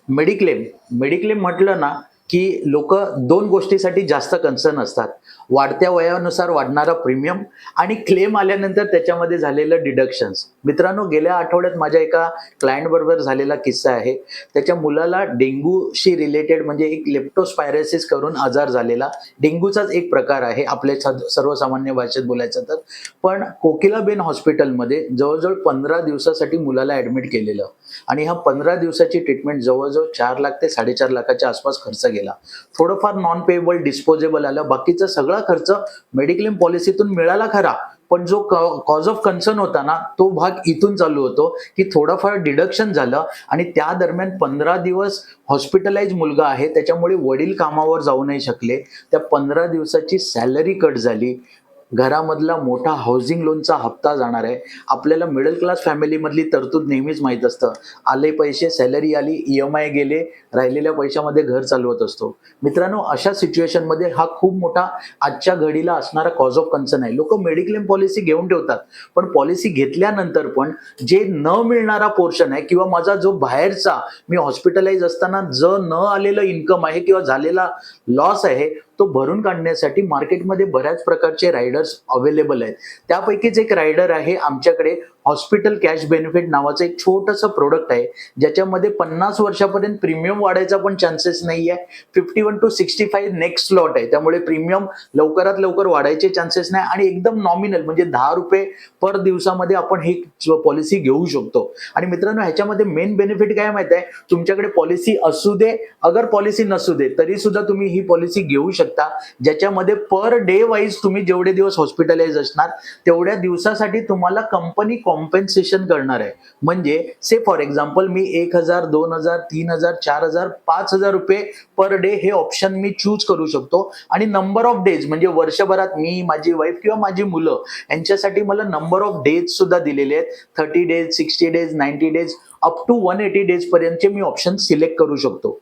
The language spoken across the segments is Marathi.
मेडिक्लेम मेडिक्लेम म्हटलं ना की लोक दोन गोष्टीसाठी जास्त कन्सर्न असतात. वाढत्या वयानुसार वाढणारा प्रीमियम आणि क्लेम आल्यानंतर त्याच्यामध्ये झालेलं डिडक्शन्स. मित्रांनो, गेल्या आठवड्यात माझ्या एका क्लायंट बरोबर झालेला किस्सा आहे. त्याच्या मुलाला डेंग्यूशी रिलेटेड म्हणजे एक लेप्टोस्पायरोसिस करून आजार झालेला. डेंग्यूचाच एक प्रकार आहे आपल्या सर्वसामान्य भाषेत बोलायचं तर. पण कोकिलाबेन हॉस्पिटलमध्ये जवळजवळ 15 दिवसासाठी मुलाला ऍडमिट केलेलं आणि ह्या 15 दिवसाची ट्रीटमेंट जवळजवळ 4 लाख ते 4.5 लाखाच्या आसपास खर्च गेला. थोडंफार नॉन पेएबल डिस्पोजेबल आलं, बाकीचा सगळा खर्च मेडिक्लेम पॉलिसीतून मिळाला खरा, पण जो कॉज ऑफ कन्सर्न होता ना तो भाग इथून चालू होतो की थोडंफार डिडक्शन झालं आणि त्या दरम्यान 15 दिवस हॉस्पिटलाइज मुलगा आहे, त्याच्यामुळे वडील कामावर जाऊ नाही शकले. त्या 15 दिवसाची सॅलरी कट झाली. घरामधला मोठा हाऊसिंग लोनचा हप्ता जाणार आहे. आपल्याला मिडल क्लास फॅमिलीमधली तरतूद नेहमीच माहीत असतं. आले पैसे, सॅलरी आली, EMI गेले, राहिलेल्या पैशामध्ये घर चालवत असतो. मित्रांनो, अशा सिच्युएशनमध्ये हा खूप मोठा आजच्या घडीला असणारा कॉज ऑफ कन्सर्न आहे. लोक मेडिक्लेम पॉलिसी घेऊन ठेवतात, पण पॉलिसी घेतल्यानंतर पण जे न मिळणारा पोर्शन आहे किंवा माझा जो बाहेरचा मी हॉस्पिटलाइज असताना जो न आलेलं इन्कम आहे किंवा झालेला लॉस आहे तो भरून काढण्यासाठी मार्केटमध्ये बऱ्याच प्रकारचे रायडर्स अवेलेबल आहेत. त्यापैकीच एक रायडर आहे आमच्याकडे, हॉस्पिटल कॅश बेनिफिट नावाचं एक छोटंसं प्रोडक्ट आहे, ज्याच्यामध्ये 50 वर्षापर्यंत प्रीमियम वाढायचा पण चान्सेस नाही आहे. 51 to 65 नेक्स्ट स्लॉट आहे, त्यामुळे प्रीमियम लवकरात लवकर वाढायचे चान्सेस नाही आणि एकदम नॉमिनल म्हणजे 10 रुपये पर दिवसामध्ये आपण ही पॉलिसी घेऊ शकतो. आणि मित्रांनो, ह्याच्यामध्ये मेन बेनिफिट काय माहिती आहे, तुमच्याकडे पॉलिसी असू दे अगर पॉलिसी नसू दे तरी सुद्धा तुम्ही ही पॉलिसी घेऊ शकता, ज्याच्यामध्ये पर डे वाईज तुम्ही जेवढे दिवस हॉस्पिटलाइज असणार तेवढ्या दिवसासाठी तुम्हाला कंपनी कॉम्पेन्सेशन करणार आहे. म्हणजे से फॉर एक्झाम्पल मी 1,000, 2,000, 3,000, 4,000, 5,000 रुपये पर डे हे ऑप्शन मी चूज करू शकतो. आणि नंबर ऑफ डेज म्हणजे वर्षभरात मी, माझी वाईफ किंवा माझी मुलं यांच्यासाठी मला नंबर ऑफ डेज सुद्धा दिलेले आहेत. 30 days, 60 days, 90 days, up to 180 days पर्यंतचे मी ऑप्शन सिलेक्ट करू शकतो.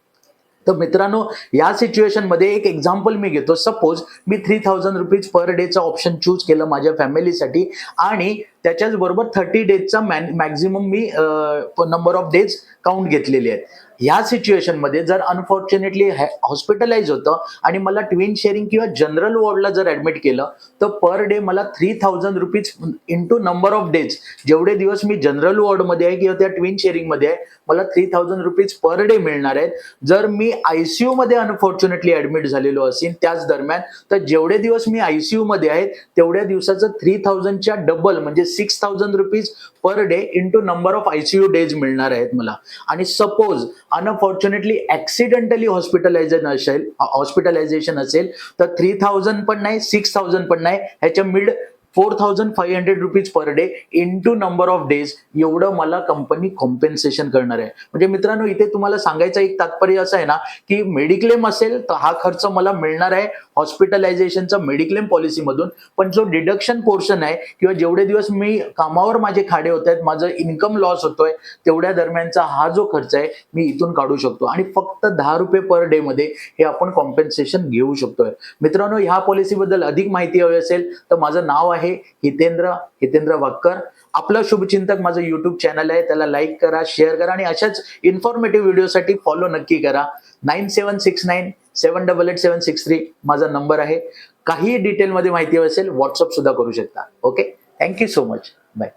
तर मित्रांनो, या सिच्युएशन मध्ये एक एक्झाम्पल मी घेतो. सपोज मी 3,000 रुपीज पर डेचा ऑप्शन चूज केलं माझ्या फॅमिलीसाठी आणि त्याच्याच बरोबर 30 डेजचा मॅक्झिमम मी नंबर ऑफ डेज काउंट घेतलेले आहेत. ह्या सिच्युएशन मध्ये जर अनफॉर्च्युनेटली हॉस्पिटलाइज होतं आणि मला ट्विन शेअरिंग किंवा जनरल वॉर्डला जर ऍडमिट केलं तर पर डे मला 3,000 rupees into number of days, जेवढे दिवस मी जनरल वॉर्डमध्ये आहे किंवा त्या ट्विन शेअरिंग मध्ये आहे, मला 3,000 रुपीज पर डे मिळणार आहेत. जर मी ICU मध्ये अनफॉर्च्युनेटली ऍडमिट झालेलो असेल त्याच दरम्यान, तर जेवढे दिवस मी ICU मध्ये आहे तेवढ्या दिवसाचं 3,000च्या डबल म्हणजे 6,000 rupees per day into number of ICU days मिळणार आहेत मला. आणि सपोज अनफॉर्च्युनेटली ऍक्सिडेंटली हॉस्पिटलायझेशन असेल तर 3,000 पण नाही, 6,000 पण नाही, ह्याच्या mid 4,500 rupees per day into number of days एवढं मला कंपनी कॉम्पेन्सेशन करणार आहे. म्हणजे मित्रांनो, इथे तुम्हाला सांगायचं एक तात्पर्य असं आहे ना की मेडिक्लेम असेल तर हा खर्च मला मिळणार आहे हॉस्पिटलायझेशनचा मेडिक्लेम पॉलिसीमधून, पण जो डिडक्शन पोर्शन आहे किंवा जेवढे दिवस मी कामावर माझे खाडे होत आहेत, माझं इन्कम लॉस होतोय, तेवढ्या दरम्यानचा हा जो खर्च आहे मी इथून काढू शकतो आणि फक्त 10 रुपये पर डे मध्ये हे आपण कॉम्पेन्सेशन घेऊ शकतोय. मित्रांनो, ह्या पॉलिसीबद्दल अधिक माहिती हवी असेल तर माझं नाव आहे हितेंद्र वाक्कर. आपलं शुभचिंतक माझं युट्यूब चॅनल आहे, त्याला लाईक करा, शेअर करा आणि अशाच इन्फॉर्मेटिव्ह व्हिडिओसाठी फॉलो नक्की करा. 9769788763 माझा नंबर आहे. काही डिटेलमध्ये माहिती असेल व्हॉट्सअप सुद्धा करू शकता. Okay, thank you so much. Bye.